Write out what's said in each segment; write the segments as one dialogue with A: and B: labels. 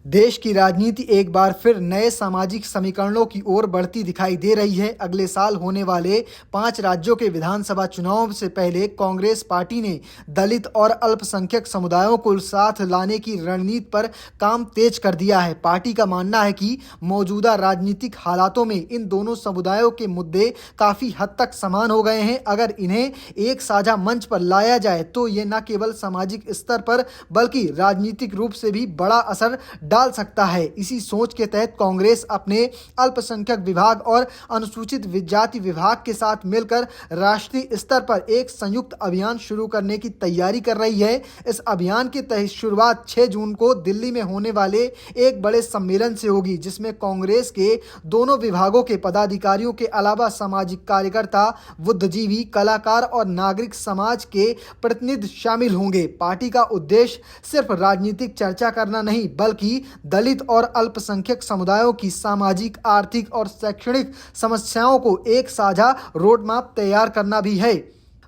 A: देश की राजनीति एक बार फिर नए सामाजिक समीकरणों की ओर बढ़ती दिखाई दे रही है। अगले साल होने वाले 5 राज्यों के विधानसभा चुनाव से पहले कांग्रेस पार्टी ने दलित और अल्पसंख्यक समुदायों को साथ लाने की रणनीति पर काम तेज कर दिया है। पार्टी का मानना है कि मौजूदा राजनीतिक हालातों में इन दोनों समुदायों के मुद्दे काफी हद तक समान हो गए हैं। अगर इन्हें एक साझा मंच पर लाया जाए तो ये न केवल सामाजिक स्तर पर बल्कि राजनीतिक रूप से भी बड़ा असर डाल सकता है। इसी सोच के तहत कांग्रेस अपने अल्पसंख्यक विभाग और अनुसूचित जाति विभाग के साथ मिलकर राष्ट्रीय स्तर पर एक संयुक्त अभियान शुरू करने की तैयारी कर रही है। इस अभियान की शुरुआत 6 जून को दिल्ली में होने वाले एक बड़े सम्मेलन से होगी, जिसमें कांग्रेस के दोनों विभागों के पदाधिकारियों के अलावा सामाजिक कार्यकर्ता, बुद्धिजीवी, कलाकार और नागरिक समाज के प्रतिनिधि शामिल होंगे। पार्टी का उद्देश्य सिर्फ राजनीतिक चर्चा करना नहीं बल्कि दलित और अल्पसंख्यक समुदायों की सामाजिक, आर्थिक और शैक्षणिक समस्याओं को एक साझा रोडमैप तैयार करना भी है।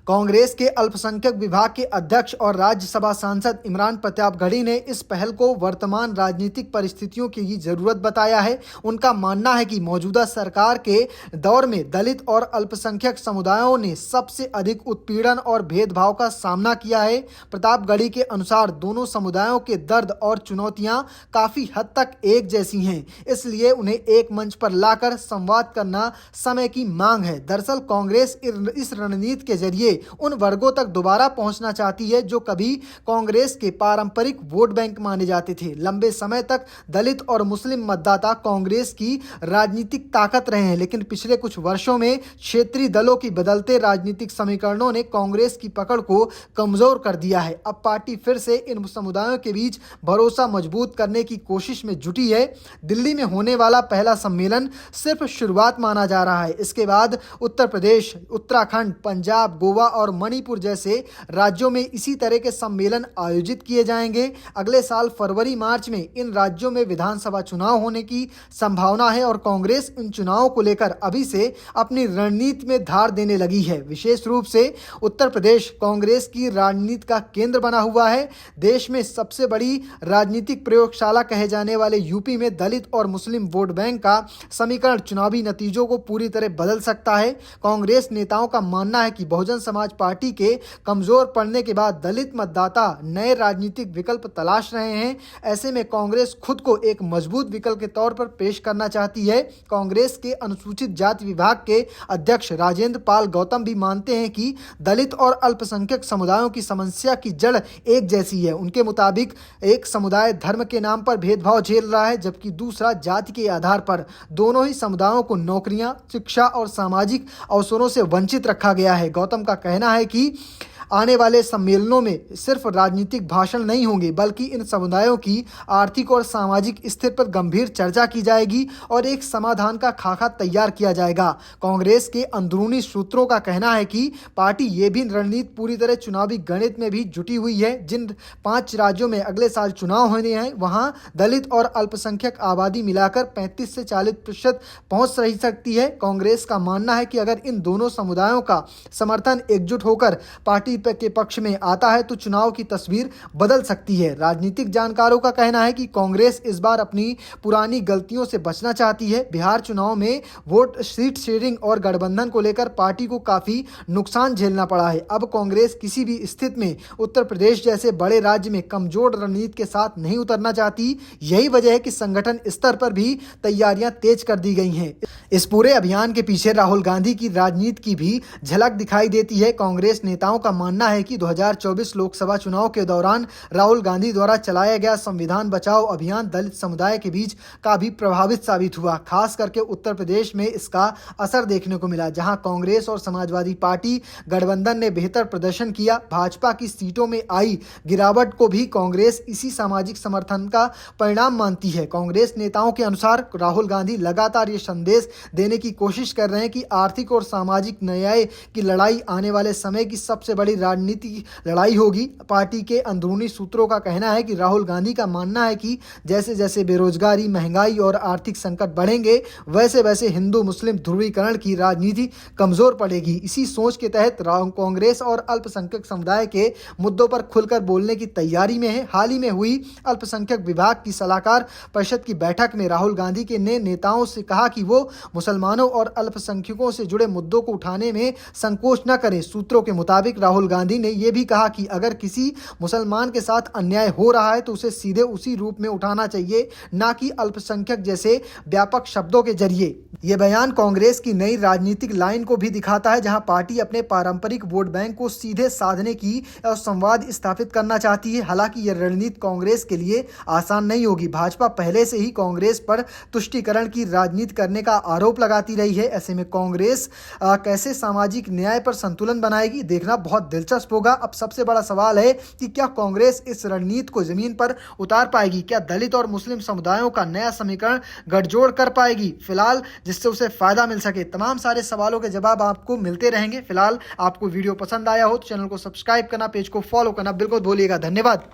A: कांग्रेस के अल्पसंख्यक विभाग के अध्यक्ष और राज्यसभा सांसद इमरान प्रतापगढ़ी ने इस पहल को वर्तमान राजनीतिक परिस्थितियों की जरूरत बताया है। उनका मानना है कि मौजूदा सरकार के दौर में दलित और अल्पसंख्यक समुदायों ने सबसे अधिक उत्पीड़न और भेदभाव का सामना किया है। प्रतापगढ़ी के अनुसार दोनों समुदायों के दर्द और चुनौतियां काफी हद तक एक जैसी हैं, इसलिए उन्हें एक मंच पर लाकर संवाद करना समय की मांग है। दरअसल कांग्रेस इस रणनीति के जरिए उन वर्गों तक दोबारा पहुंचना चाहती है जो कभी कांग्रेस के पारंपरिक वोट बैंक माने जाते थे। लंबे समय तक दलित और मुस्लिम मतदाता कांग्रेस की राजनीतिक ताकत रहे हैं, लेकिन पिछले कुछ वर्षों में क्षेत्रीय दलों की बदलते राजनीतिक समीकरणों ने कांग्रेस की पकड़ को कमजोर कर दिया है। अब पार्टी फिर से इन समुदायों के बीच भरोसा मजबूत करने की कोशिश में जुटी है। दिल्ली में होने वाला पहला सम्मेलन सिर्फ शुरुआत माना जा रहा है। इसके बाद उत्तर प्रदेश, उत्तराखंड, पंजाब, गोवा और मणिपुर जैसे राज्यों में इसी तरह के सम्मेलन आयोजित किए जाएंगे। अगले साल फरवरी-मार्च में इन राज्यों में विधानसभा चुनाव होने की संभावना है और कांग्रेस इन चुनावों को लेकर अभी से अपनी रणनीति में धार देने लगी है। विशेष रूप से उत्तर प्रदेश कांग्रेस की राजनीति का केंद्र बना हुआ है। देश में सबसे बड़ी राजनीतिक प्रयोगशाला कहे जाने वाले यूपी में दलित और मुस्लिम वोट बैंक का समीकरण चुनावी नतीजों को पूरी तरह बदल सकता है। कांग्रेस नेताओं का मानना है कि बहुजन समाज पार्टी के कमजोर पड़ने के बाद दलित मतदाता नए राजनीतिक विकल्प तलाश रहे हैं। ऐसे में कांग्रेस खुद को एक मजबूत विकल्प के तौर पर पेश करना चाहती है। कांग्रेस के अनुसूचित जाति विभाग के अध्यक्ष राजेंद्र पाल गौतम भी मानते हैं कि दलित और अल्पसंख्यक समुदायों की समस्या की जड़ एक जैसी है। उनके मुताबिक एक समुदाय धर्म के नाम पर भेदभाव झेल रहा है, जबकि दूसरा जाति के आधार पर। दोनों ही समुदायों को नौकरियां, शिक्षा और सामाजिक अवसरों से वंचित रखा गया है। गौतम का कहना है कि आने वाले सम्मेलनों में सिर्फ राजनीतिक भाषण नहीं होंगे बल्कि इन समुदायों की आर्थिक और सामाजिक स्थिति पर गंभीर चर्चा की जाएगी और एक समाधान का खाका तैयार किया जाएगा। कांग्रेस के अंदरूनी सूत्रों का कहना है कि पार्टी ये भी रणनीति पूरी तरह चुनावी गणित में भी जुटी हुई है। जिन 5 राज्यों में अगले साल चुनाव होने हैं वहां दलित और अल्पसंख्यक आबादी मिलाकर 35 से 40% पहुंच रही सकती है। कांग्रेस का मानना है कि अगर इन दोनों समुदायों का समर्थन एकजुट होकर पार्टी के पक्ष में आता है तो चुनाव की तस्वीर बदल सकती है। राजनीतिक जानकारों का कहना है कि कांग्रेस इस बार अपनी पुरानी गलतियों से बचना चाहती है। बिहार चुनाव में वोट सीट शेयरिंग और गठबंधन को लेकर पार्टी को काफी नुकसान झेलना पड़ा है। अब कांग्रेस किसी भी स्थिति में उत्तर प्रदेश जैसे बड़े राज्य में कमजोर रणनीति के साथ नहीं उतरना चाहती। यही वजह है कि संगठन स्तर पर भी तैयारियां तेज कर दी गई हैं। इस पूरे अभियान के पीछे राहुल गांधी की राजनीति की भी झलक दिखाई देती है। कांग्रेस नेताओं का मानना है कि 2024 लोकसभा चुनाव के दौरान राहुल गांधी द्वारा चलाया गया संविधान बचाओ अभियान दलित समुदाय के बीच काफी प्रभावित साबित हुआ। खास करके उत्तर प्रदेश में इसका असर देखने को मिला, जहां कांग्रेस और समाजवादी पार्टी गठबंधन ने बेहतर प्रदर्शन किया। भाजपा की सीटों में आई गिरावट को भी कांग्रेस इसी सामाजिक समर्थन का परिणाम मानती है। कांग्रेस नेताओं के अनुसार राहुल गांधी लगातार ये संदेश देने की कोशिश कर रहे हैं कि आर्थिक और सामाजिक न्याय की लड़ाई आने वाले समय की सबसे बड़ी बड़ी राजनीतिक लड़ाई होगी। पार्टी के अंदरूनी सूत्रों का कहना है कि राहुल गांधी का मानना है कि जैसे जैसे बेरोजगारी, महंगाई और आर्थिक संकट बढ़ेंगे वैसे वैसे हिंदू मुस्लिम ध्रुवीकरण की राजनीति कमजोर पड़ेगी। इसी सोच के तहत कांग्रेस और अल्पसंख्यक समुदाय के मुद्दों पर खुलकर बोलने की तैयारी में है। हाल ही में हुई अल्पसंख्यक विभाग की सलाहकार परिषद की बैठक में राहुल गांधी के ने नेताओं से कहा कि वो मुसलमानों और अल्पसंख्यकों से जुड़े मुद्दों को उठाने में संकोच न करें। सूत्रों के मुताबिक राहुल गांधी ने यह भी कहा कि अगर किसी मुसलमान के साथ अन्याय हो रहा है तो उसे सीधे उसी रूप में उठाना चाहिए, न कि अल्पसंख्यक जैसे व्यापक शब्दों के जरिए। यह बयान कांग्रेस की नई राजनीतिक लाइन को भी दिखाता है, जहां पार्टी अपने पारंपरिक वोट बैंक को सीधे साधने की और संवाद स्थापित करना चाहती है। हालांकि यह रणनीति कांग्रेस के लिए आसान नहीं होगी। भाजपा पहले से ही कांग्रेस पर तुष्टीकरण की राजनीति करने का आरोप लगाती रही है। ऐसे में कांग्रेस कैसे सामाजिक न्याय पर संतुलन बनाएगी, देखना बहुत दिलचस्प होगा। अब सबसे बड़ा सवाल है कि क्या कांग्रेस इस रणनीति को जमीन पर उतार पाएगी? क्या दलित और मुस्लिम समुदायों का नया समीकरण गठजोड़ कर पाएगी फिलहाल, जिससे उसे फायदा मिल सके? तमाम सारे सवालों के जवाब आपको मिलते रहेंगे। फिलहाल आपको वीडियो पसंद आया हो तो चैनल को सब्सक्राइब करना, पेज को फॉलो करना बिल्कुल भूलिएगा। धन्यवाद।